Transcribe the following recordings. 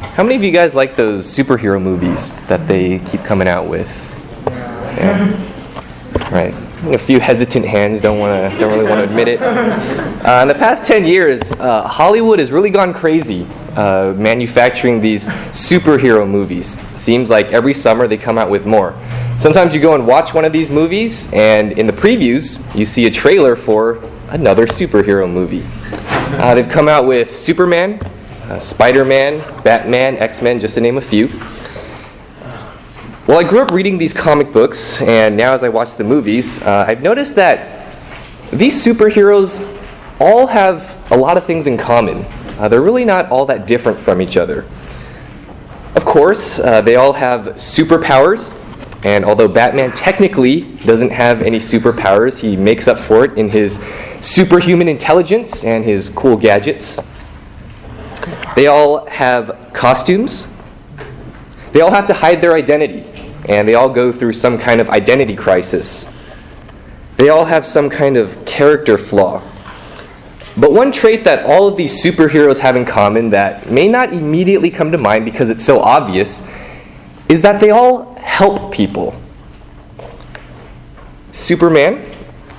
How many of you guys like those superhero movies that they keep coming out with? Yeah. Right. A few hesitant hands don't really want to admit it. In the past 10 years, Hollywood has really gone crazy manufacturing these superhero movies. It seems like every summer they come out with more. Sometimes you go and watch one of these movies, and in the previews, you see a trailer for another superhero movie. They've come out with Superman, Spider-Man, Batman, X-Men, just to name a few. Well, I grew up reading these comic books, and now as I watch the movies, I've noticed that these superheroes all have a lot of things in common. They're really not all that different from each other. Of course, they all have superpowers, and although Batman technically doesn't have any superpowers, he makes up for it in his superhuman intelligence and his cool gadgets. They all have costumes. They all have to hide their identity, and they all go through some kind of identity crisis. They all have some kind of character flaw. But one trait that all of these superheroes have in common that may not immediately come to mind because it's so obvious is that they all help people. Superman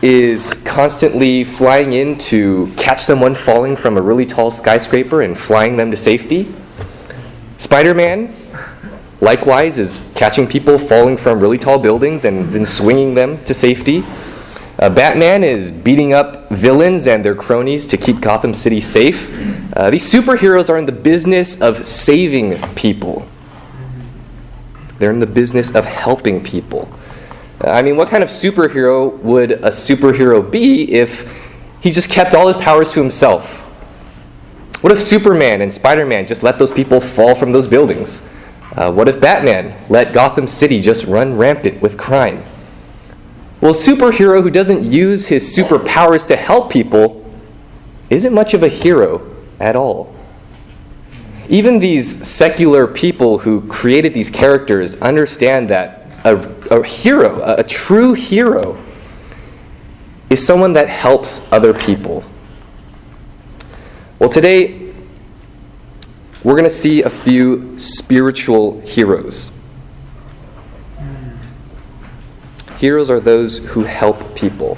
is constantly flying in to catch someone falling from a really tall skyscraper and flying them to safety. Spider-Man, likewise, is catching people falling from really tall buildings and then swinging them to safety. Batman is beating up villains and their cronies to keep Gotham City safe. These superheroes are in the business of saving people. They're in the business of helping people. I mean, what kind of superhero would a superhero be if he just kept all his powers to himself? What if Superman and Spider-Man just let those people fall from those buildings? What if Batman let Gotham City just run rampant with crime? Well, a superhero who doesn't use his superpowers to help people isn't much of a hero at all. Even these secular people who created these characters understand that a hero, a true hero, is someone that helps other people. Well, today, we're going to see a few spiritual heroes. Heroes are those who help people.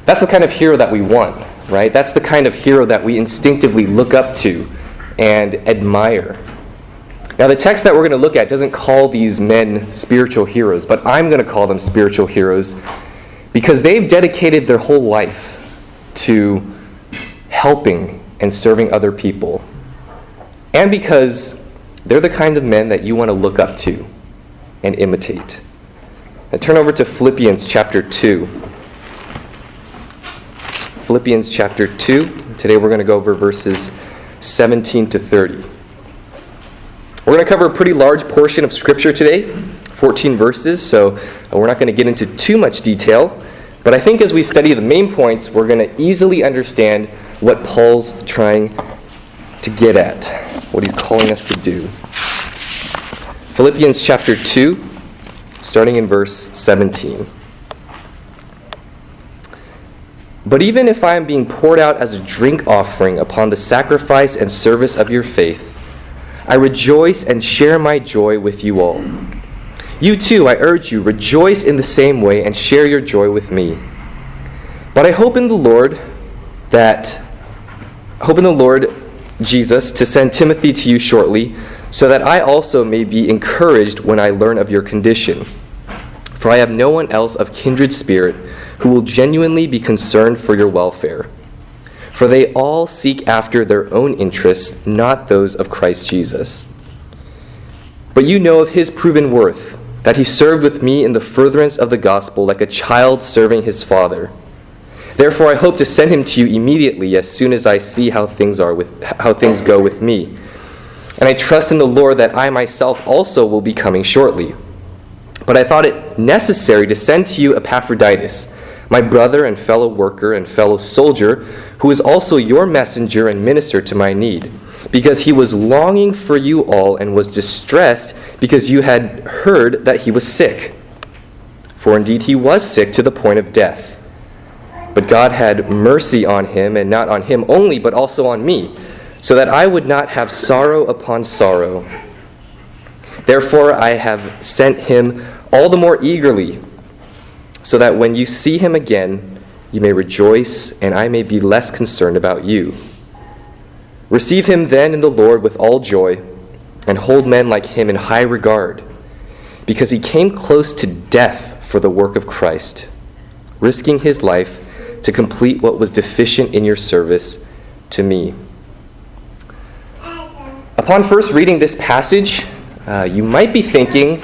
That's the kind of hero that we want, right? That's the kind of hero that we instinctively look up to and admire. Now, the text that we're going to look at doesn't call these men spiritual heroes, but I'm going to call them spiritual heroes because they've dedicated their whole life to helping and serving other people, and because they're the kind of men that you want to look up to and imitate. Now, turn over to Philippians chapter 2. Philippians chapter 2. Today we're going to go over verses 17 to 30. We're going to cover a pretty large portion of Scripture today, 14 verses, so we're not going to get into too much detail. But I think as we study the main points, we're going to easily understand what Paul's trying to get at, what he's calling us to do. Philippians chapter 2, starting in verse 17. But even if I am being poured out as a drink offering upon the sacrifice and service of your faith, I rejoice and share my joy with you all. You too, I urge you, rejoice in the same way and share your joy with me. But I hope in the Lord Jesus to send Timothy to you shortly, so that I also may be encouraged when I learn of your condition. For I have no one else of kindred spirit who will genuinely be concerned for your welfare. For they all seek after their own interests, not those of Christ Jesus. But you know of his proven worth, that he served with me in the furtherance of the gospel like a child serving his father. Therefore I hope to send him to you immediately as soon as I see how things go with me. And I trust in the Lord that I myself also will be coming shortly. But I thought it necessary to send to you Epaphroditus, my brother and fellow worker and fellow soldier, who is also your messenger and minister to my need, because he was longing for you all and was distressed because you had heard that he was sick. For indeed he was sick to the point of death. But God had mercy on him, and not on him only, but also on me, so that I would not have sorrow upon sorrow. Therefore I have sent him all the more eagerly, so that when you see him again, you may rejoice, and I may be less concerned about you. Receive him then in the Lord with all joy, and hold men like him in high regard, because he came close to death for the work of Christ, risking his life to complete what was deficient in your service to me. Upon first reading this passage, you might be thinking,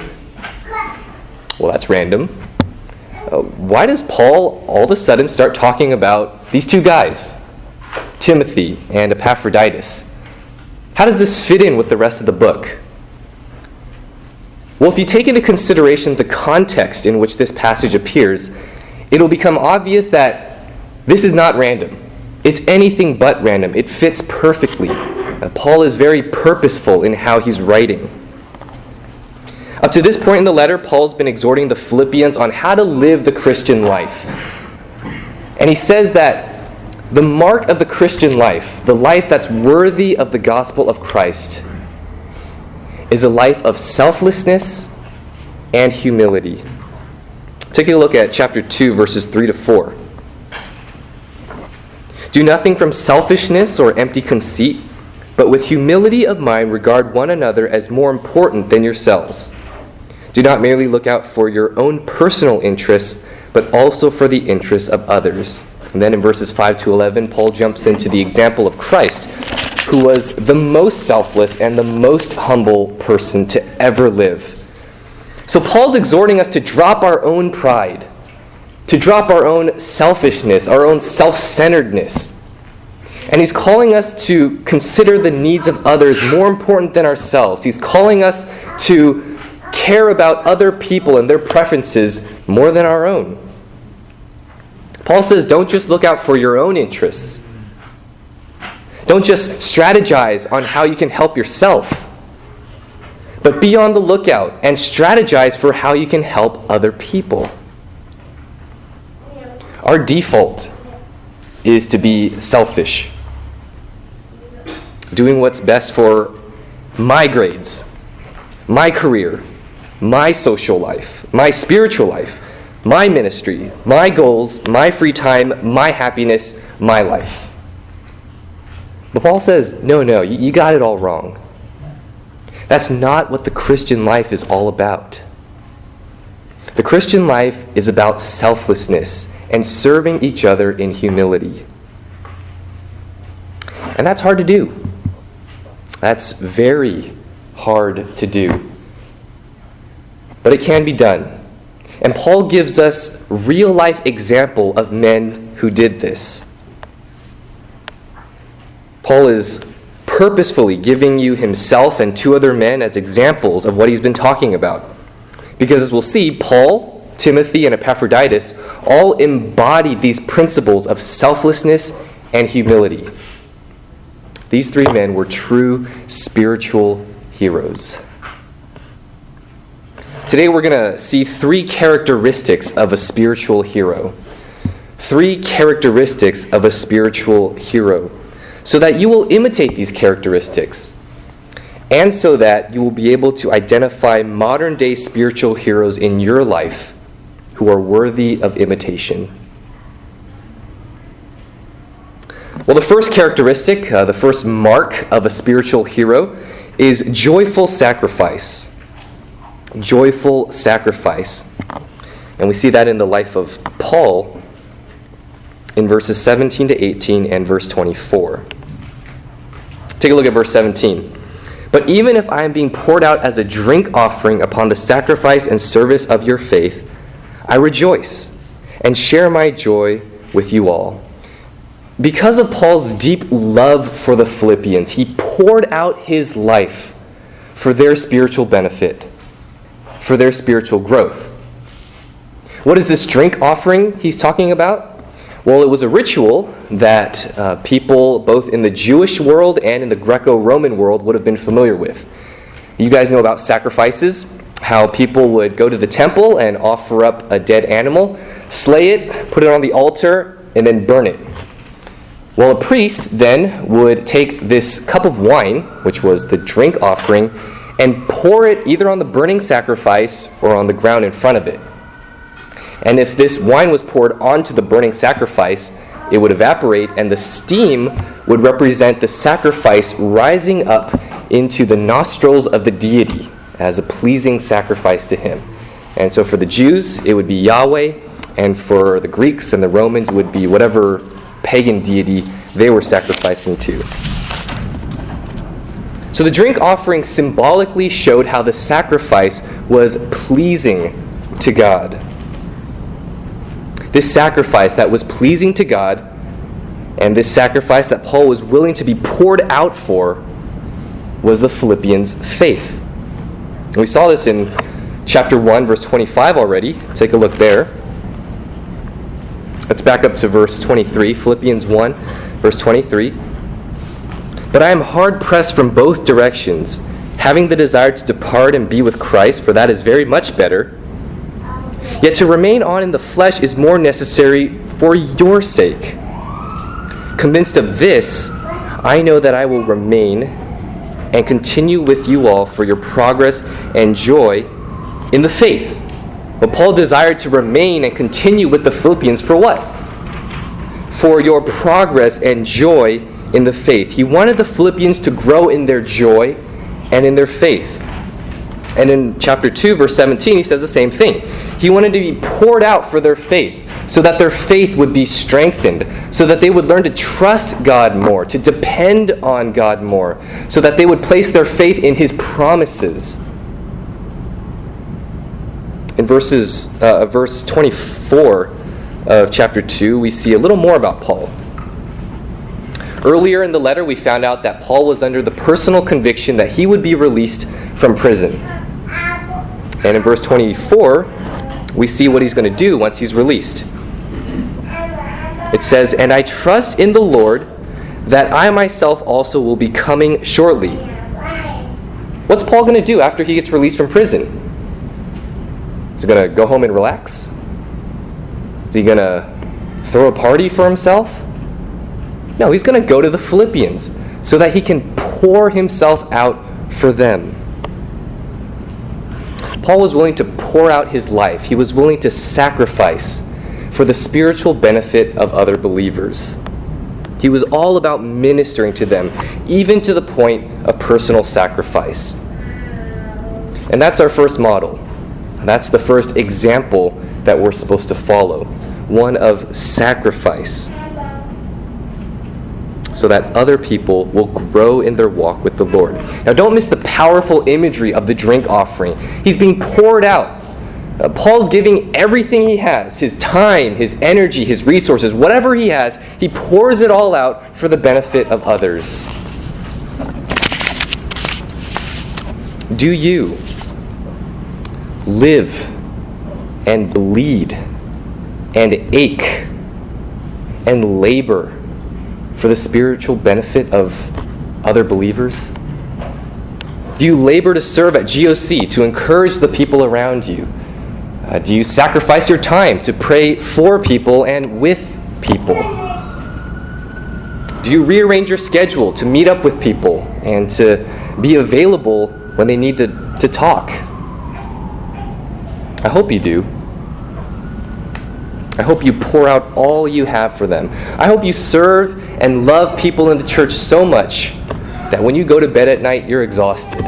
well, that's random. Why does Paul all of a sudden start talking about these two guys, Timothy and Epaphroditus? How does this fit in with the rest of the book? Well, if you take into consideration the context in which this passage appears, it'll become obvious that this is not random. It's anything but random. It fits perfectly. Paul is very purposeful in how he's writing. Up to this point in the letter, Paul's been exhorting the Philippians on how to live the Christian life. And he says that the mark of the Christian life, the life that's worthy of the gospel of Christ, is a life of selflessness and humility. Take a look at chapter 2, verses 3 to 4. Do nothing from selfishness or empty conceit, but with humility of mind regard one another as more important than yourselves. Do not merely look out for your own personal interests, but also for the interests of others. And then in verses 5 to 11, Paul jumps into the example of Christ, who was the most selfless and the most humble person to ever live. So Paul's exhorting us to drop our own pride, to drop our own selfishness, our own self-centeredness. And he's calling us to consider the needs of others more important than ourselves. He's calling us to care about other people and their preferences more than our own. Paul says, don't just look out for your own interests. Don't just strategize on how you can help yourself, but be on the lookout and strategize for how you can help other people. Our default is to be selfish, doing what's best for my grades, my career, my social life, my spiritual life, my ministry, my goals, my free time, my happiness, my life. But Paul says, no, you got it all wrong. That's not what the Christian life is all about. The Christian life is about selflessness and serving each other in humility. And that's hard to do. That's very hard to do. But it can be done. And Paul gives us real-life example of men who did this. Paul is purposefully giving you himself and two other men as examples of what he's been talking about. Because as we'll see, Paul, Timothy, and Epaphroditus all embodied these principles of selflessness and humility. These three men were true spiritual heroes. Today we're going to see three characteristics of a spiritual hero. Three characteristics of a spiritual hero, so that you will imitate these characteristics, and so that you will be able to identify modern-day spiritual heroes in your life who are worthy of imitation. Well, the first characteristic, the first mark of a spiritual hero is joyful sacrifice. Joyful sacrifice. And we see that in the life of Paul in verses 17 to 18 and verse 24. Take a look at verse 17. But even if I am being poured out as a drink offering upon the sacrifice and service of your faith, I rejoice and share my joy with you all. Because of Paul's deep love for the Philippians, he poured out his life for their spiritual benefit, for their spiritual growth. What is this drink offering he's talking about? Well, it was a ritual that people both in the Jewish world and in the Greco-Roman world would have been familiar with. You guys know about sacrifices, how people would go to the temple and offer up a dead animal, slay it, put it on the altar, and then burn it. Well, a priest then would take this cup of wine, which was the drink offering, and pour it either on the burning sacrifice or on the ground in front of it. And if this wine was poured onto the burning sacrifice, it would evaporate, and the steam would represent the sacrifice rising up into the nostrils of the deity as a pleasing sacrifice to him. And so for the Jews, it would be Yahweh, and for the Greeks and the Romans, it would be whatever pagan deity they were sacrificing to. So the drink offering symbolically showed how the sacrifice was pleasing to God. This sacrifice that was pleasing to God, and this sacrifice that Paul was willing to be poured out for, was the Philippians' faith. And we saw this in chapter 1, verse 25 already. Take a look there. Let's back up to verse 23, Philippians 1, verse 23. But I am hard pressed from both directions, having the desire to depart and be with Christ, for that is very much better. Yet to remain on in the flesh is more necessary for your sake. Convinced of this, I know that I will remain and continue with you all for your progress and joy in the faith. But Paul desired to remain and continue with the Philippians for what? For your progress and joy in the faith. He wanted the Philippians to grow in their joy and in their faith. And in chapter 2, verse 17, he says the same thing. He wanted to be poured out for their faith, so that their faith would be strengthened, so that they would learn to trust God more, to depend on God more, so that they would place their faith in His promises. In verse 24 of chapter 2, we see a little more about Paul. Earlier in the letter, we found out that Paul was under the personal conviction that he would be released from prison. And in verse 24, we see what he's going to do once he's released. It says, "And I trust in the Lord that I myself also will be coming shortly." What's Paul going to do after he gets released from prison? Is he going to go home and relax? Is he going to throw a party for himself? No, he's going to go to the Philippians so that he can pour himself out for them. Paul was willing to pour out his life. He was willing to sacrifice for the spiritual benefit of other believers. He was all about ministering to them, even to the point of personal sacrifice. And that's our first model. That's the first example that we're supposed to follow, one of sacrifice, so that other people will grow in their walk with the Lord. Now, don't miss the powerful imagery of the drink offering. He's being poured out. Paul's giving everything he has, his time, his energy, his resources, whatever he has, he pours it all out for the benefit of others. Do you live and bleed and ache and labor for the spiritual benefit of other believers? Do you labor to serve at GOC, to encourage the people around you? Do you sacrifice your time to pray for people and with people? Do you rearrange your schedule to meet up with people and to be available when they need to talk? I hope you do. I hope you pour out all you have for them. I hope you serve and love people in the church so much that when you go to bed at night, you're exhausted.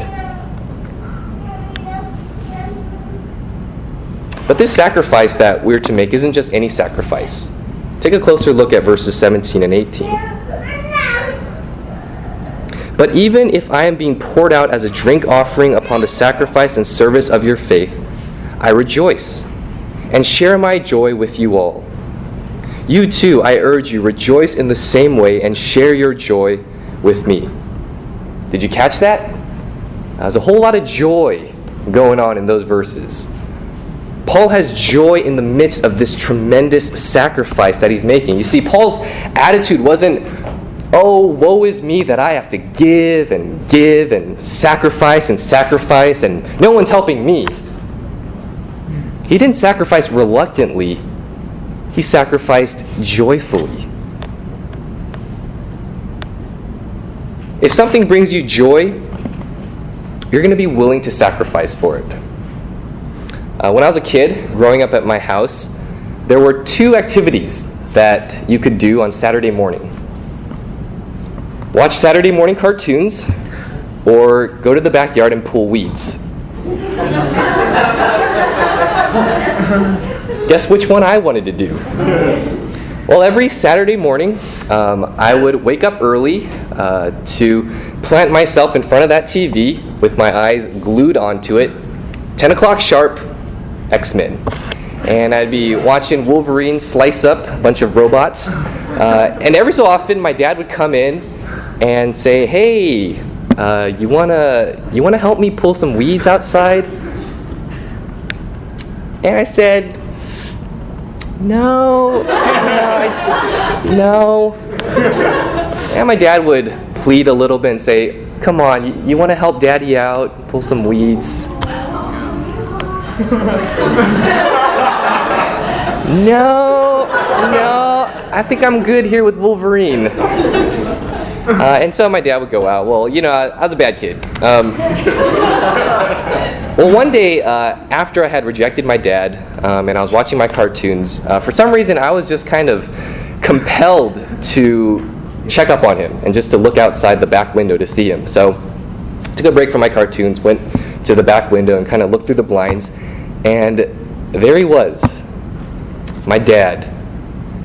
But this sacrifice that we're to make isn't just any sacrifice. Take a closer look at verses 17 and 18. "But even if I am being poured out as a drink offering upon the sacrifice and service of your faith, I rejoice and share my joy with you all. You too, I urge you, rejoice in the same way and share your joy with me." Did you catch that? There's a whole lot of joy going on in those verses. Paul has joy in the midst of this tremendous sacrifice that he's making. You see, Paul's attitude wasn't, "Oh, woe is me that I have to give and sacrifice and no one's helping me." He didn't sacrifice reluctantly. He sacrificed joyfully. If something brings you joy, you're going to be willing to sacrifice for it. When I was a kid, growing up at my house, there were 2 activities that you could do on Saturday morning. Watch Saturday morning cartoons, or go to the backyard and pull weeds. Guess which one I wanted to do? Well, every Saturday morning, I would wake up early to plant myself in front of that TV with my eyes glued onto it. 10 o'clock sharp, X-Men. And I'd be watching Wolverine slice up a bunch of robots. And every so often, my dad would come in and say, "Hey, you wanna help me pull some weeds outside?" And I said, No. And my dad would plead a little bit and say, "Come on, you want to help Daddy out, pull some weeds?" No, I think I'm good here with Wolverine. And so my dad would go out. Well, I was a bad kid. Well, one day, after I had rejected my dad, and I was watching my cartoons, for some reason I was just kind of compelled to check up on him and just to look outside the back window to see him. So I took a break from my cartoons, went to the back window and kind of looked through the blinds, and there he was, my dad,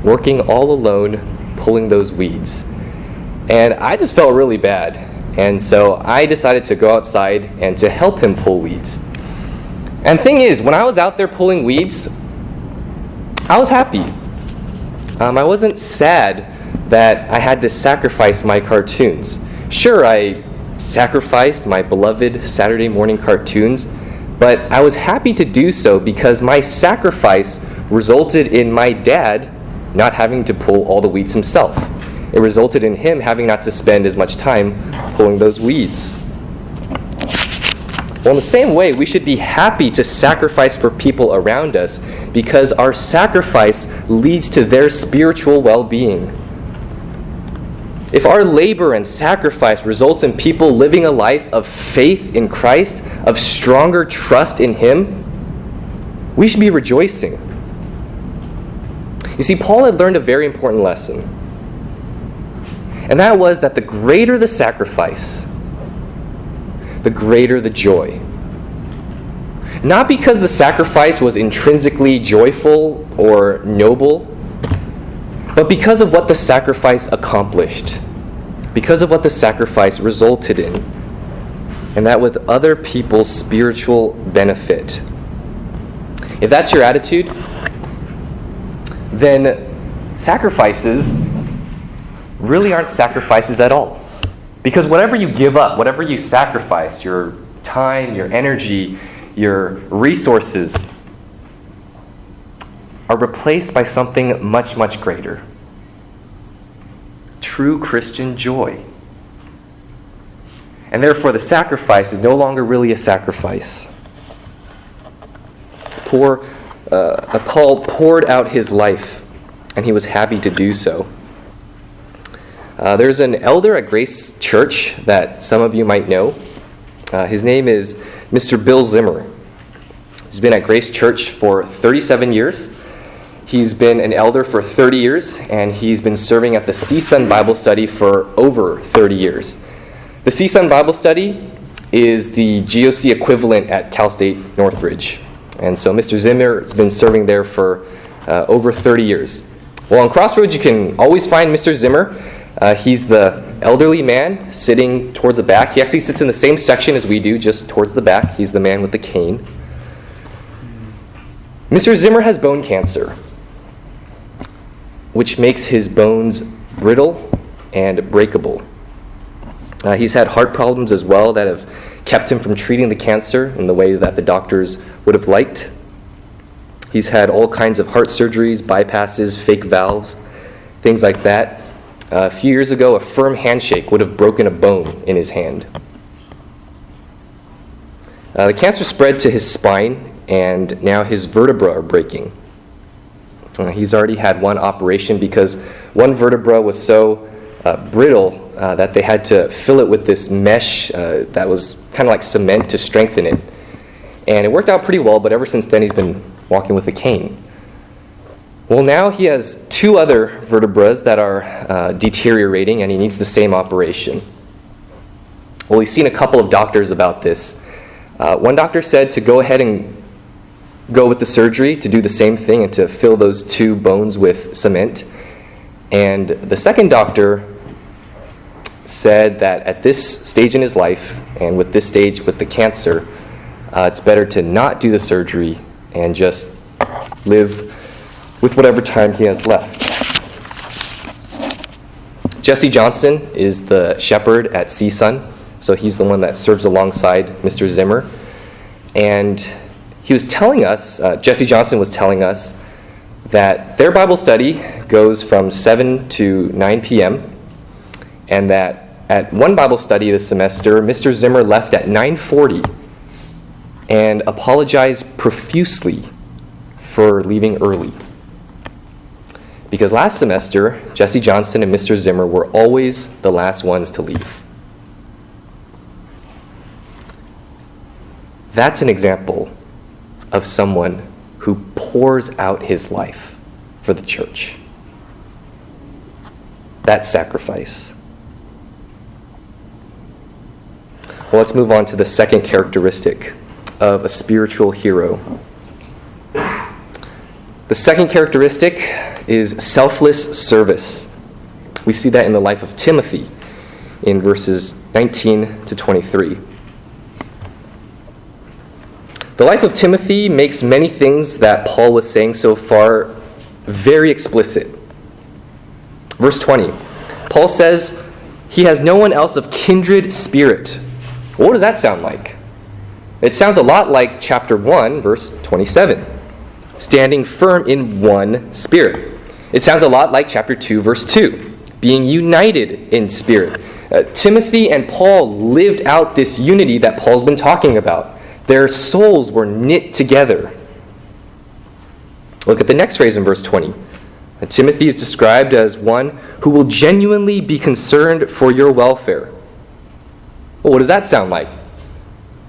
working all alone, pulling those weeds. And I just felt really bad. And so I decided to go outside and to help him pull weeds. And the thing is, when I was out there pulling weeds, I was happy. I wasn't sad that I had to sacrifice my cartoons. Sure, I sacrificed my beloved Saturday morning cartoons, but I was happy to do so because my sacrifice resulted in my dad not having to pull all the weeds himself. It resulted in him having not to spend as much time pulling those weeds. Well, in the same way, we should be happy to sacrifice for people around us because our sacrifice leads to their spiritual well-being. If our labor and sacrifice results in people living a life of faith in Christ, of stronger trust in Him, we should be rejoicing. You see, Paul had learned a very important lesson. And that was that the greater the sacrifice, the greater the joy. Not because the sacrifice was intrinsically joyful or noble, but because of what the sacrifice accomplished, because of what the sacrifice resulted in, and that with other people's spiritual benefit. If that's your attitude, then sacrifices really aren't sacrifices at all. Because whatever you give up, whatever you sacrifice, your time, your energy, your resources, are replaced by something much, much greater. True Christian joy. And therefore the sacrifice is no longer really a sacrifice. Paul poured out his life, and he was happy to do so. There's an elder at Grace Church that some of you might know. His name is Mr. Bill Zimmer. He's been at Grace Church for 37 years. He's been an elder for 30 years, and he's been serving at the CSUN Bible Study for over 30 years. The CSUN Bible Study is the GOC equivalent at Cal State Northridge. And so Mr. Zimmer has been serving there for over 30 years. Well, on Crossroads, you can always find Mr. Zimmer. He's the elderly man sitting towards the back. He actually sits in the same section as we do, just towards the back. He's the man with the cane. Mr. Zimmer has bone cancer, which makes his bones brittle and breakable. He's had heart problems as well that have kept him from treating the cancer in the way that the doctors would have liked. He's had all kinds of heart surgeries, bypasses, fake valves, things like that. A few years ago, a firm handshake would have broken a bone in his hand. The cancer spread to his spine, and now his vertebrae are breaking. He's already had one operation because one vertebra was so brittle that they had to fill it with this mesh that was kind of like cement to strengthen it. And it worked out pretty well, but ever since then he's been walking with a cane. Well, now he has 2 other vertebrae that are deteriorating, and he needs the same operation. Well, we've seen a couple of doctors about this. One doctor said to go ahead and go with the surgery to do the same thing and to fill those 2 bones with cement. And the second doctor said that at this stage in his life, and with this stage with the cancer, it's better to not do the surgery and just live with whatever time he has left. Jesse Johnson is the shepherd at CSUN, so he's the one that serves alongside Mr. Zimmer. And he was telling us, Jesse Johnson was telling us, that their Bible study goes from 7 to 9 p.m., and that at one Bible study this semester, Mr. Zimmer left at 9:40 and apologized profusely for leaving early. Because last semester, Jesse Johnson and Mr. Zimmer were always the last ones to leave. That's an example of someone who pours out his life for the church. That sacrifice. Well, let's move on to the second characteristic of a spiritual hero. The second characteristic is selfless service. We see that in the life of Timothy in verses 19 to 23. The life of Timothy makes many things that Paul was saying so far very explicit. Verse 20, Paul says he has no one else of kindred spirit. What does that sound like? It sounds a lot like chapter 1, verse 27. Standing firm in one spirit. It sounds a lot like chapter 2, verse 2. Being united in spirit. Timothy and Paul lived out this unity that Paul's been talking about. Their souls were knit together. Look at the next phrase in verse 20. Timothy is described as one who will genuinely be concerned for your welfare. Well, what does that sound like?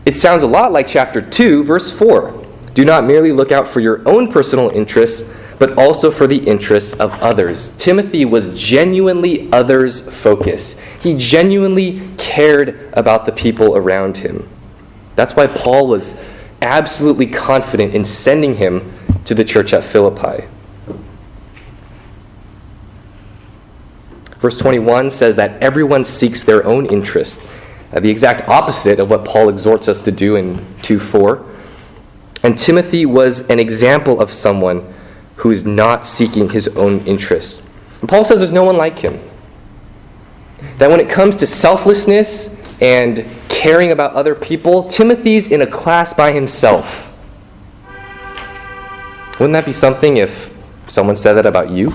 It sounds a lot like chapter 2, verse 4. Do not merely look out for your own personal interests, but also for the interests of others. Timothy was genuinely others-focused. He genuinely cared about the people around him. That's why Paul was absolutely confident in sending him to the church at Philippi. Verse 21 says that everyone seeks their own interest, the exact opposite of what Paul exhorts us to do in 2:4. And Timothy was an example of someone who is not seeking his own interest. And Paul says there's no one like him. That when it comes to selflessness and caring about other people, Timothy's in a class by himself. Wouldn't that be something if someone said that about you?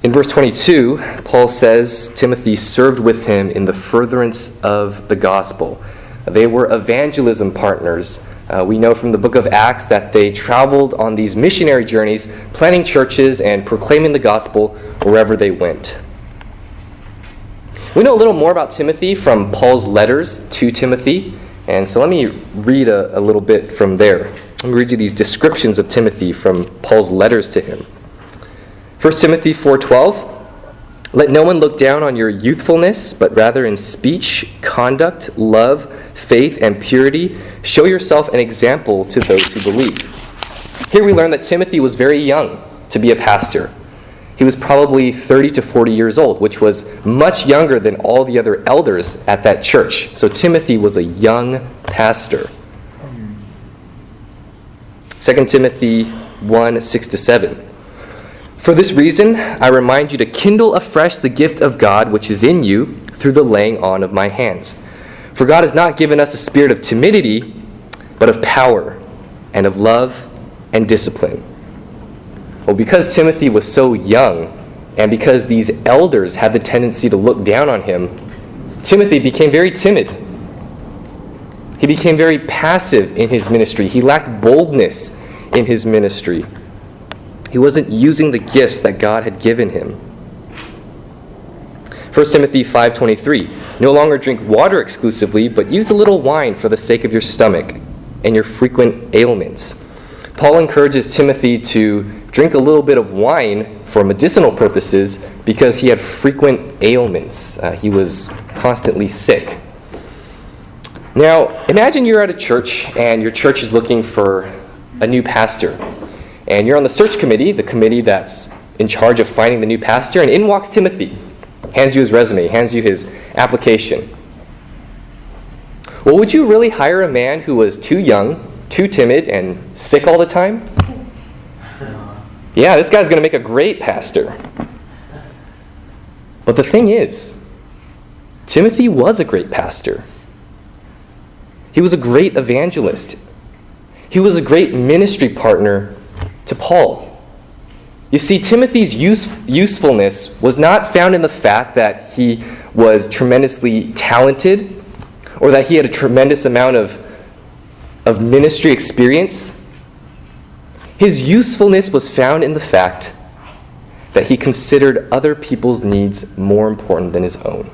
In verse 22, Paul says Timothy served with him in the furtherance of the gospel. They were evangelism partners. We know from the book of Acts that they traveled on these missionary journeys, planting churches and proclaiming the gospel wherever they went. We know a little more about Timothy from Paul's letters to Timothy, and so let me read a little bit from there. Let me read you these descriptions of Timothy from Paul's letters to him. 1 Timothy 4:12, let no one look down on your youthfulness, but rather in speech, conduct, love, faith, and purity, show yourself an example to those who believe. Here we learn that Timothy was very young to be a pastor. He was probably 30 to 40 years old, which was much younger than all the other elders at that church. So Timothy was a young pastor. 2 Timothy 1:6-7. For this reason, I remind you to kindle afresh the gift of God which is in you through the laying on of my hands. For God has not given us a spirit of timidity, but of power and of love and discipline. Well, because Timothy was so young, and because these elders had the tendency to look down on him, Timothy became very timid. He became very passive in his ministry. He lacked boldness in his ministry. He wasn't using the gifts that God had given him. 1 Timothy 5:23, no longer drink water exclusively, but use a little wine for the sake of your stomach and your frequent ailments. Paul encourages Timothy to drink a little bit of wine for medicinal purposes because he had frequent ailments. He was constantly sick. Now, imagine you're at a church and your church is looking for a new pastor. And you're on the search committee, the committee that's in charge of finding the new pastor, and in walks Timothy. Hands you his resume, hands you his application. Well, would you really hire a man who was too young, too timid, and sick all the time? Yeah, this guy's going to make a great pastor. But the thing is, Timothy was a great pastor. He was a great evangelist. He was a great ministry partner to Paul. You see, Timothy's usefulness was not found in the fact that he was tremendously talented or that he had a tremendous amount of ministry experience. His usefulness was found in the fact that he considered other people's needs more important than his own.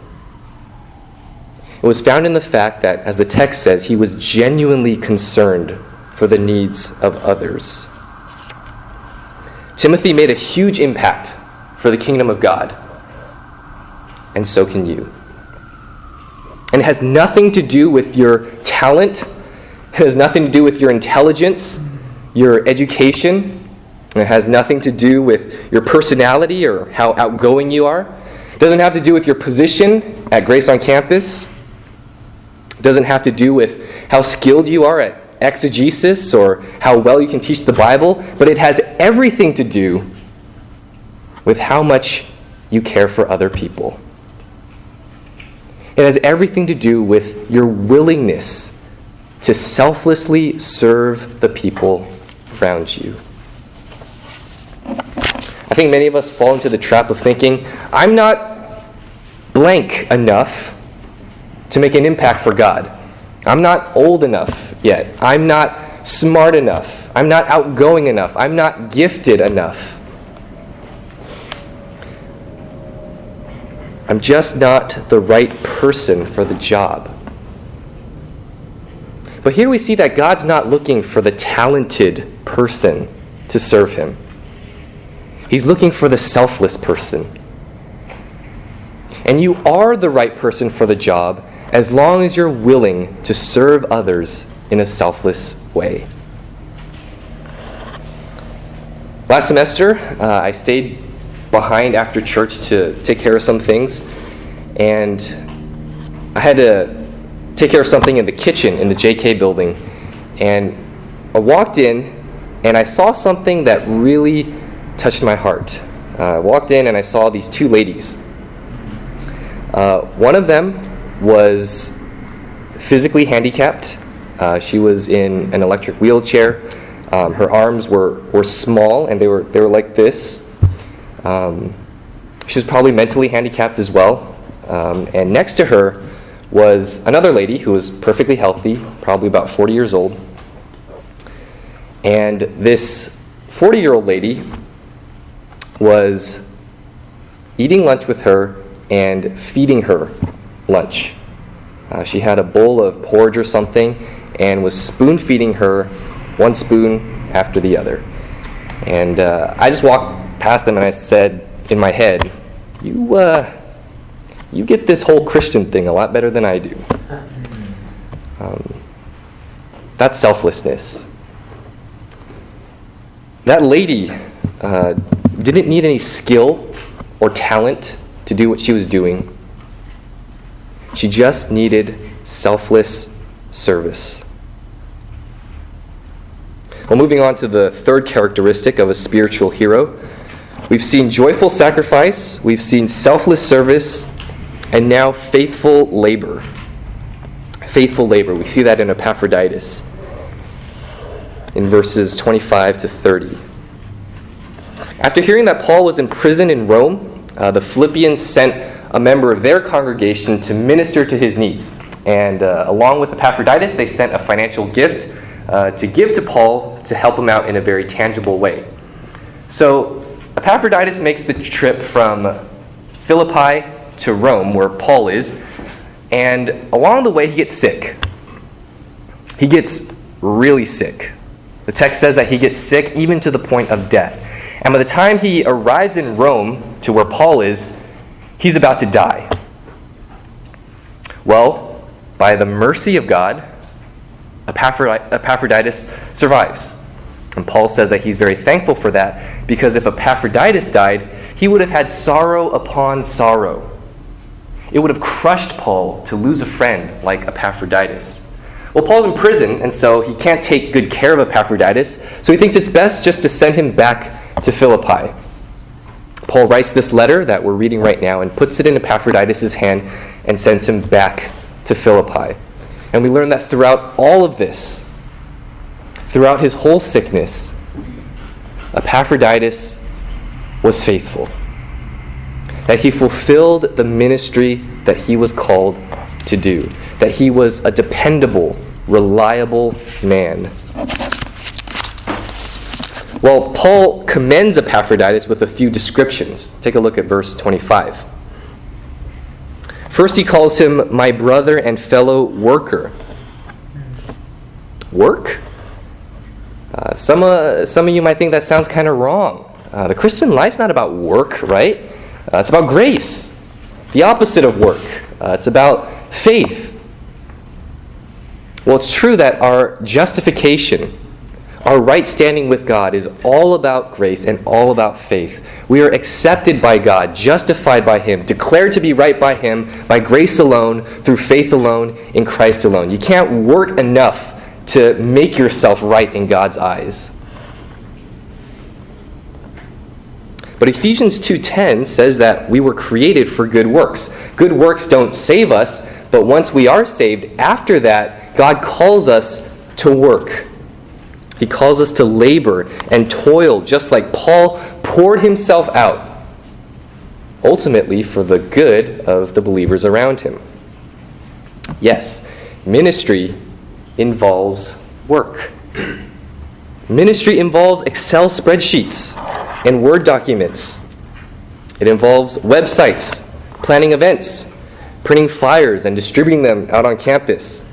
It was found in the fact that, as the text says, he was genuinely concerned for the needs of others. Timothy made a huge impact for the kingdom of God, and so can you. And it has nothing to do with your talent. It has nothing to do with your intelligence, your education. It has nothing to do with your personality or how outgoing you are. It doesn't have to do with your position at Grace on campus. It doesn't have to do with how skilled you are at exegesis or how well you can teach the Bible, but it has everything to do with how much you care for other people. It has everything to do with your willingness to selflessly serve the people around you. I think many of us fall into the trap of thinking, I'm not blank enough to make an impact for God. I'm not old enough yet. I'm not smart enough. I'm not outgoing enough. I'm not gifted enough. I'm just not the right person for the job. But here we see that God's not looking for the talented person to serve him. He's looking for the selfless person. And you are the right person for the job as long as you're willing to serve others in a selfless way. Last semester, I stayed behind after church to take care of some things, and I had to take care of something in the kitchen in the JK building, and I walked in and I saw something that really touched my heart. I walked in and I saw these two ladies. One of them was physically handicapped. She was in an electric wheelchair. Her arms were small and they were like this. She was probably mentally handicapped as well. And next to her was another lady who was perfectly healthy, probably about 40 years old. And this 40-year-old lady was eating lunch with her and feeding her lunch. She had a bowl of porridge or something and was spoon-feeding her one spoon after the other. And I just walked past them and I said in my head, you get this whole Christian thing a lot better than I do. That's selflessness. That lady didn't need any skill or talent to do what she was doing. She just needed selfless service. Well, moving on to the third characteristic of a spiritual hero. We've seen joyful sacrifice, we've seen selfless service, and now faithful labor. Faithful labor. We see that in Epaphroditus in verses 25 to 30. After hearing that Paul was in prison in Rome, the Philippians sent a member of their congregation to minister to his needs. And along with Epaphroditus, they sent a financial gift to give to Paul to help him out in a very tangible way. So Epaphroditus makes the trip from Philippi to Rome, where Paul is, and along the way he gets sick. He gets really sick. The text says that he gets sick even to the point of death. And by the time he arrives in Rome to where Paul is, he's about to die. Well, by the mercy of God, Epaphroditus survives. And Paul says that he's very thankful for that, because if Epaphroditus died, he would have had sorrow upon sorrow. It would have crushed Paul to lose a friend like Epaphroditus. Well, Paul's in prison, and so he can't take good care of Epaphroditus, so he thinks it's best just to send him back to Philippi. Paul writes this letter that we're reading right now and puts it in Epaphroditus' hand and sends him back to Philippi. And we learn that throughout all of this, throughout his whole sickness, Epaphroditus was faithful. That he fulfilled the ministry that he was called to do. That he was a dependable, reliable man. Well, Paul commends Epaphroditus with a few descriptions. Take a look at verse 25. First, he calls him my brother and fellow worker. Work? Some of you might think that sounds kind of wrong. The Christian life's not about work, right? It's about grace. The opposite of work. It's about faith. Well, it's true that our justification, our right standing with God, is all about grace and all about faith. We are accepted by God, justified by Him, declared to be right by Him, by grace alone, through faith alone, in Christ alone. You can't work enough to make yourself right in God's eyes. But Ephesians 2:10 says that we were created for good works. Good works don't save us, but once we are saved, after that, God calls us to work. He calls us to labor and toil, just like Paul poured himself out, ultimately for the good of the believers around him. Yes, ministry involves work. Ministry involves Excel spreadsheets and Word documents. It involves websites, planning events, printing flyers and distributing them out on campus.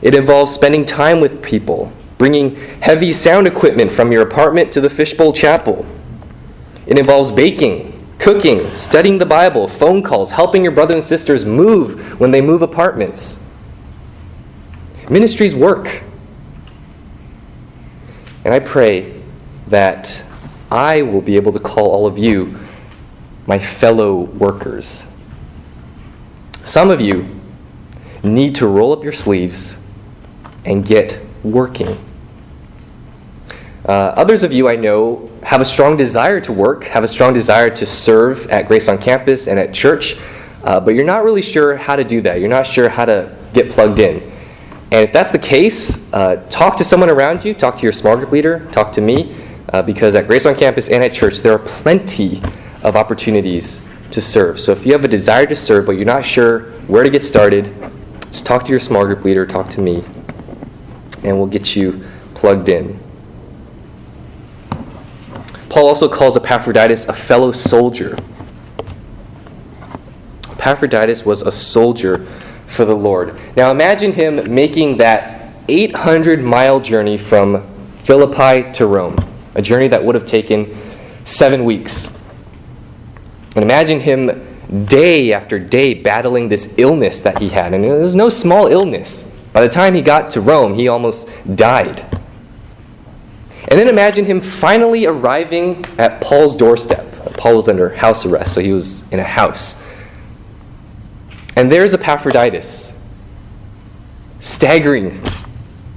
It involves spending time with people, bringing heavy sound equipment from your apartment to the Fishbowl Chapel. It involves baking, cooking, studying the Bible, phone calls, helping your brothers and sisters move when they move apartments. Ministry's work. And I pray that I will be able to call all of you my fellow workers. Some of you need to roll up your sleeves and get working. Others of you I know have a strong desire to work, have a strong desire to serve at Grace on Campus and at church, but you're not really sure how to do that. You're not sure how to get plugged in. And if that's the case, talk to someone around you, talk to your small group leader, talk to me, because at Grace on Campus and at church, there are plenty of opportunities to serve. So if you have a desire to serve, but you're not sure where to get started, just talk to your small group leader, talk to me, and we'll get you plugged in. Paul also calls Epaphroditus a fellow soldier. Epaphroditus was a soldier for the Lord. Now imagine him making that 800-mile journey from Philippi to Rome, a journey that would have taken 7 weeks. And imagine him day after day battling this illness that he had. And it was no small illness. By the time he got to Rome, he almost died. And then imagine him finally arriving at Paul's doorstep. Paul was under house arrest, so he was in a house. And there's Epaphroditus, staggering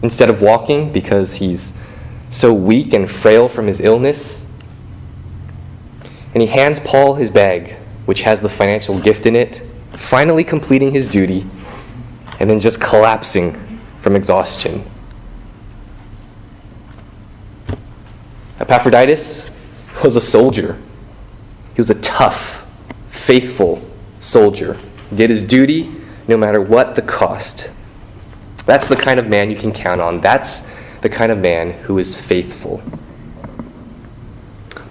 instead of walking because he's so weak and frail from his illness. And he hands Paul his bag, which has the financial gift in it, finally completing his duty, and then just collapsing from exhaustion. Epaphroditus was a soldier. He was a tough, faithful soldier. He did his duty no matter what the cost. That's the kind of man you can count on. That's the kind of man who is faithful.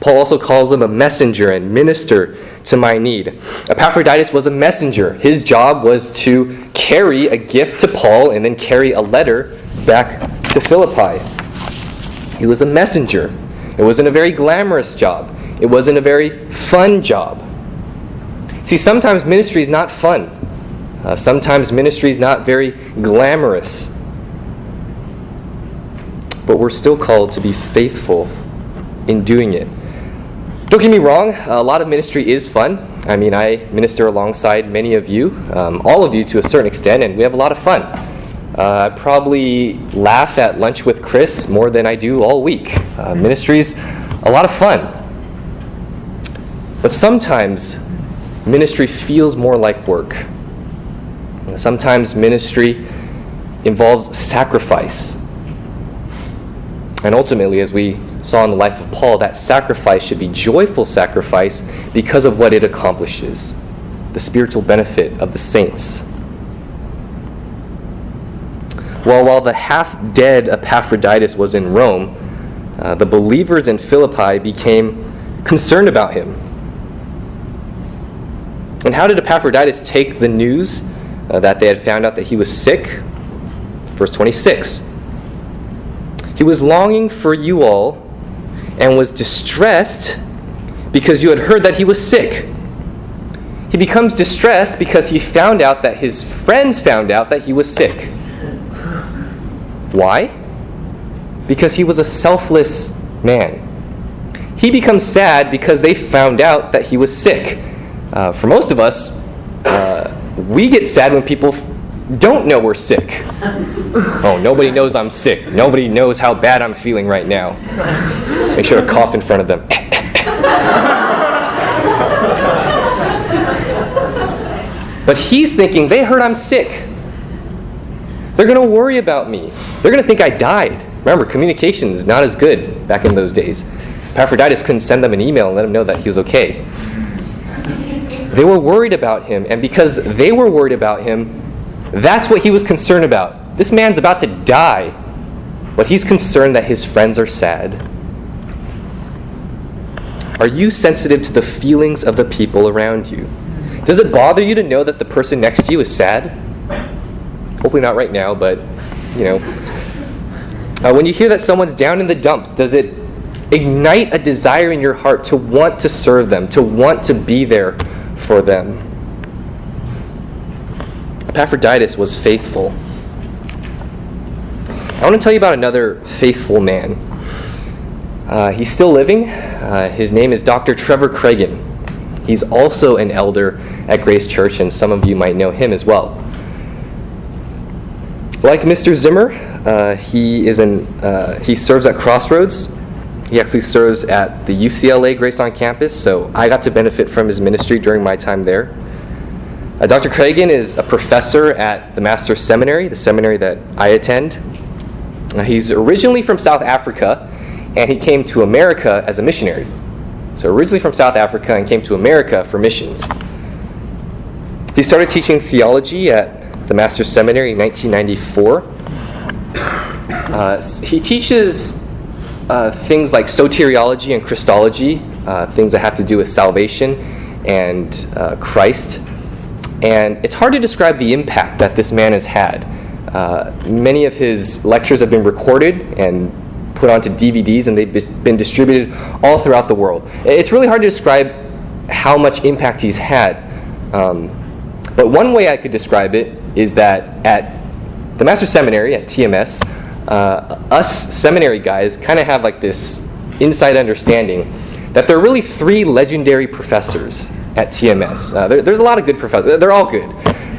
Paul also calls him a messenger and minister to my need. Epaphroditus was a messenger. His job was to carry a gift to Paul and then carry a letter back to Philippi. He was a messenger. It wasn't a very glamorous job. It wasn't a very fun job. See, sometimes ministry is not fun. Sometimes ministry is not very glamorous. But we're still called to be faithful in doing it. Don't get me wrong, a lot of ministry is fun. I mean, I minister alongside many of you, all of you to a certain extent, and we have a lot of fun. I probably laugh at lunch with Chris more than I do all week. Ministry's a lot of fun. But sometimes ministry feels more like work. Sometimes ministry involves sacrifice. And ultimately, as we saw in the life of Paul, that sacrifice should be joyful sacrifice because of what it accomplishes, the spiritual benefit of the saints. Well, while the half-dead Epaphroditus was in Rome, the believers in Philippi became concerned about him. And how did Epaphroditus take the news that they had found out that he was sick? Verse 26. He was longing for you all and was distressed because you had heard that he was sick. He becomes distressed because he found out that his friends found out that he was sick. Why? Because he was a selfless man. He becomes sad because they found out that he was sick. For most of us, we get sad when people don't know we're sick. Oh, nobody knows I'm sick. Nobody knows how bad I'm feeling right now. Make sure to cough in front of them. But he's thinking, they heard I'm sick. They're going to worry about me. They're going to think I died. Remember, communication is not as good back in those days. Epaphroditus couldn't send them an email and let them know that he was okay. They were worried about him, and because they were worried about him, that's what he was concerned about. This man's about to die, but he's concerned that his friends are sad. Are you sensitive to the feelings of the people around you? Does it bother you to know that the person next to you is sad? Hopefully not right now, but, when you hear that someone's down in the dumps, does it ignite a desire in your heart to want to serve them, to want to be there for them? Epaphroditus was faithful. I want to tell you about another faithful man. He's still living. His name is Dr. Trevor Cragen. He's also an elder at Grace Church, and some of you might know him as well. Like Mr. Zimmer, he serves at Crossroads. He actually serves at the UCLA Grace on campus, so I got to benefit from his ministry during my time there. Dr. Cragen is a professor at the Master's Seminary, the seminary that I attend. He's originally from South Africa, and he came to America as a missionary. So originally from South Africa and came to America for missions. He started teaching theology at the Master's Seminary in 1994. He teaches things like soteriology and Christology, things that have to do with salvation and Christ. And it's hard to describe the impact that this man has had. Many of his lectures have been recorded and put onto DVDs, and they've been distributed all throughout the world. It's really hard to describe how much impact he's had. But one way I could describe it is that at the Master's Seminary, at TMS, us seminary guys kind of have like this inside understanding that there are really three legendary professors at TMS. There's a lot of good professors. They're all good.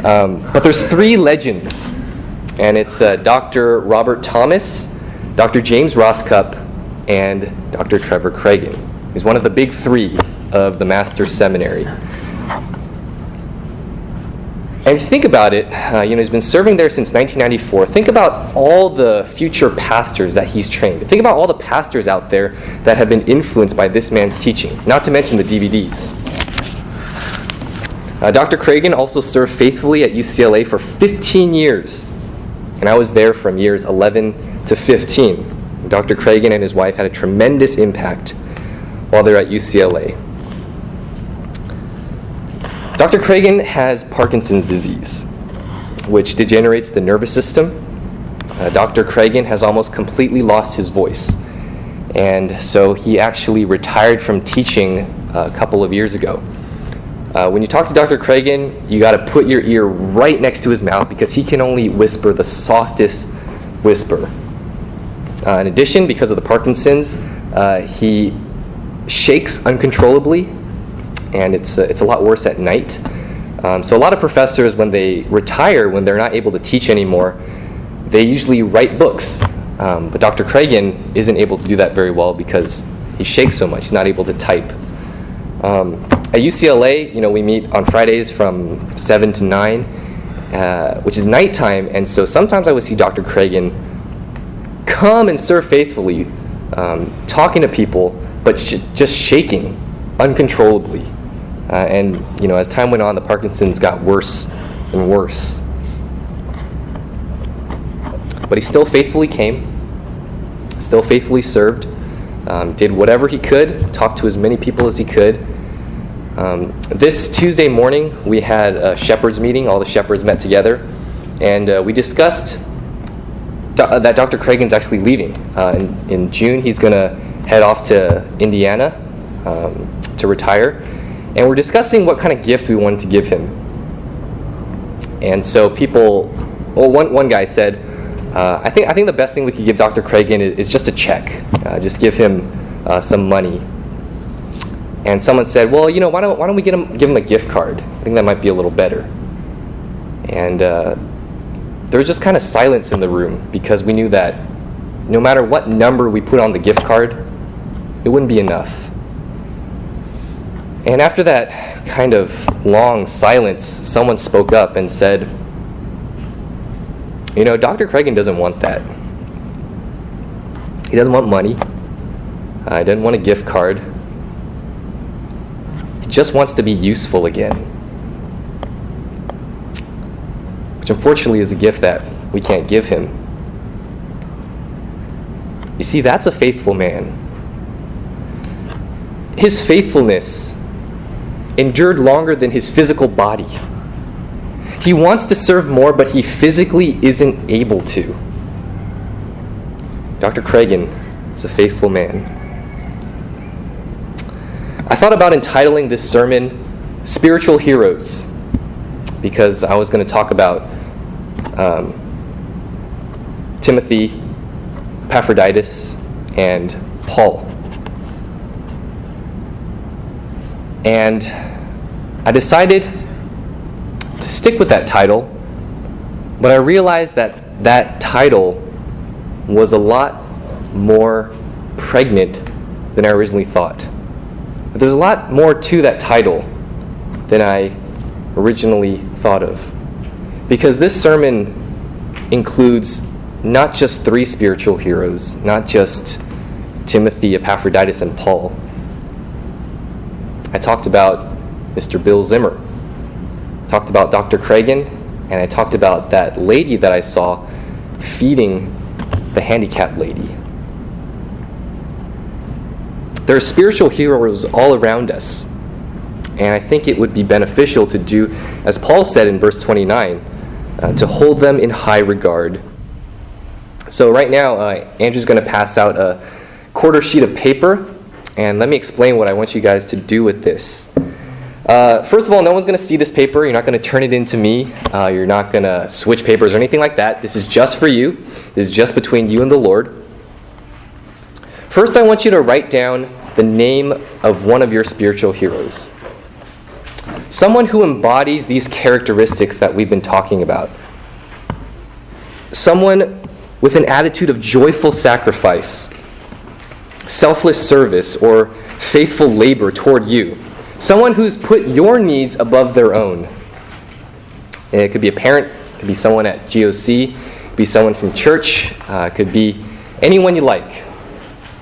But there's three legends. And it's Dr. Robert Thomas, Dr. James Roscup, and Dr. Trevor Cragen. He's one of the big three of the Master's Seminary. And if you think about it, he's been serving there since 1994. Think about all the future pastors that he's trained. Think about all the pastors out there that have been influenced by this man's teaching, not to mention the DVDs. Dr. Cragen also served faithfully at UCLA for 15 years. And I was there from years 11 to 15. Dr. Cragen and his wife had a tremendous impact while they're at UCLA. Dr. Cragen has Parkinson's disease, which degenerates the nervous system. Dr. Cragen has almost completely lost his voice, and so he actually retired from teaching a couple of years ago. When you talk to Dr. Cragen, you got to put your ear right next to his mouth because he can only whisper the softest whisper. In addition, because of the Parkinson's, he shakes uncontrollably, and it's a lot worse at night. So a lot of professors, when they retire, when they're not able to teach anymore, they usually write books. But Dr. Cragen isn't able to do that very well because he shakes so much. He's not able to type. At UCLA, we meet on Fridays from 7 to 9, which is nighttime, and so sometimes I would see Dr. Cragen come and serve faithfully, talking to people, but just shaking uncontrollably. And as time went on, the Parkinson's got worse and worse. But he still faithfully came, still faithfully served, did whatever he could, talked to as many people as he could. This Tuesday morning, we had a shepherd's meeting. All the shepherds met together, and we discussed that Dr. Cragen's actually leaving. In June, he's going to head off to Indiana to retire, and we're discussing what kind of gift we wanted to give him. And so one guy said, I think the best thing we could give Dr. Cragen is just a check. Just give him some money. And someone said, well, why don't we give him a gift card? I think that might be a little better. And there was just kind of silence in the room because we knew that no matter what number we put on the gift card, it wouldn't be enough. And after that kind of long silence, someone spoke up and said, Dr. Cragen doesn't want that. He doesn't want money. He doesn't want a gift card. He just wants to be useful again. Which unfortunately is a gift that we can't give him. You see, that's a faithful man. His faithfulness endured longer than his physical body. He wants to serve more, but he physically isn't able to. Dr. Cragen is a faithful man. I thought about entitling this sermon Spiritual Heroes because I was going to talk about Timothy, Epaphroditus, and Paul. And I decided to stick with that title, but I realized that title was a lot more pregnant than I originally thought. But there's a lot more to that title than I originally thought of. Because this sermon includes not just 3 spiritual heroes, not just Timothy, Epaphroditus, and Paul. I talked about Mr. Bill Zimmer, talked about Dr. Cragen, and I talked about that lady that I saw feeding the handicapped lady. There are spiritual heroes all around us, and I think it would be beneficial to do, as Paul said in verse 29, to hold them in high regard. So right now, Andrew's going to pass out a quarter sheet of paper, and let me explain what I want you guys to do with this. First of all, no one's going to see this paper. You're not going to turn it into me. You're not going to switch papers or anything like that. This is just for you. This is just between you and the Lord. First, I want you to write down the name of one of your spiritual heroes. Someone who embodies these characteristics that we've been talking about. Someone with an attitude of joyful sacrifice, selfless service, or faithful labor toward you. Someone who's put your needs above their own. And it could be a parent, it could be someone at GOC, it could be someone from church, it could be anyone you like.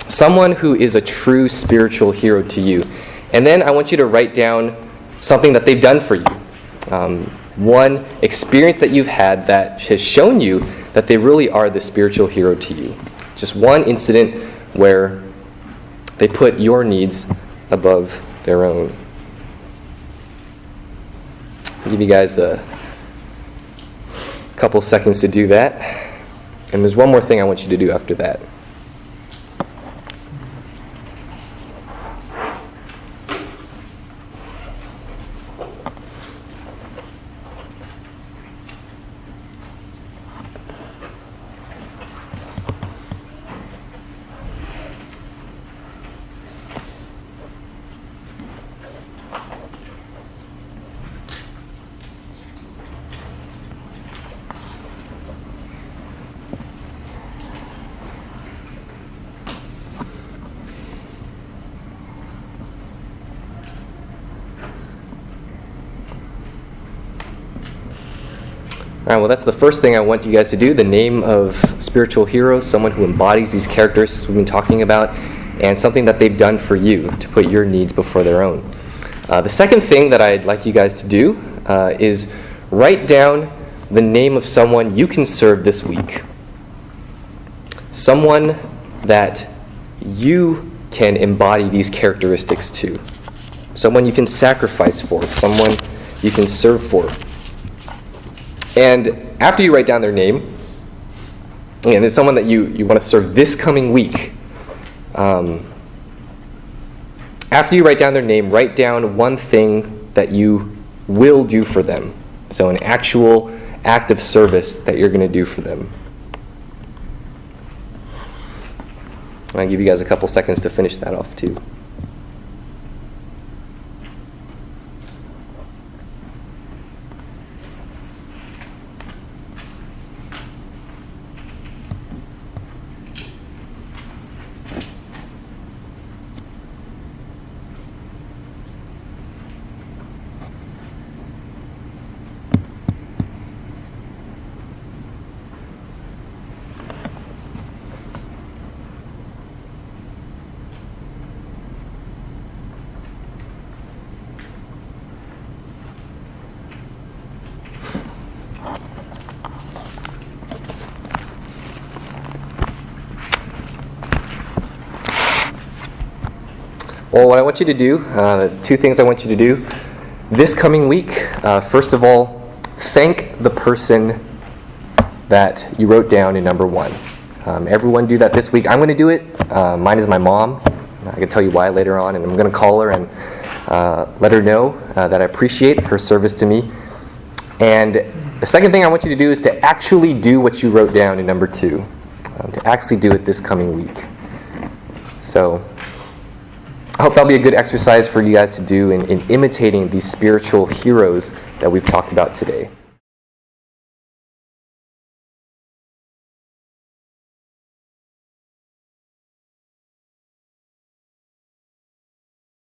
Someone who is a true spiritual hero to you. And then I want you to write down something that they've done for you. One experience that you've had that has shown you that they really are the spiritual hero to you. Just one incident where They put your needs above their own. I'll give you guys a couple seconds to do that. And there's one more thing I want you to do after that. All right, well, that's the first thing I want you guys to do, the name of spiritual hero, someone who embodies these characteristics we've been talking about, and something that they've done for you to put your needs before their own. The second thing that I'd like you guys to do is write down the name of someone you can serve this week. Someone that you can embody these characteristics to. Someone you can sacrifice for. Someone you can serve for. And after you write down their name, and it's someone that you want to serve this coming week, after you write down their name, write down one thing that you will do for them. So an actual act of service that you're going to do for them. I'll give you guys a couple seconds to finish that off too. Well, what I want you to do, two things I want you to do this coming week. First of all, thank the person that you wrote down in number 1. Everyone do that this week. I'm going to do it. Mine is my mom. I can tell you why later on, and I'm going to call her and let her know that I appreciate her service to me. And the second thing I want you to do is to actually do what you wrote down in number 2. To actually do it this coming week. So I hope that'll be a good exercise for you guys to do in imitating these spiritual heroes that we've talked about today.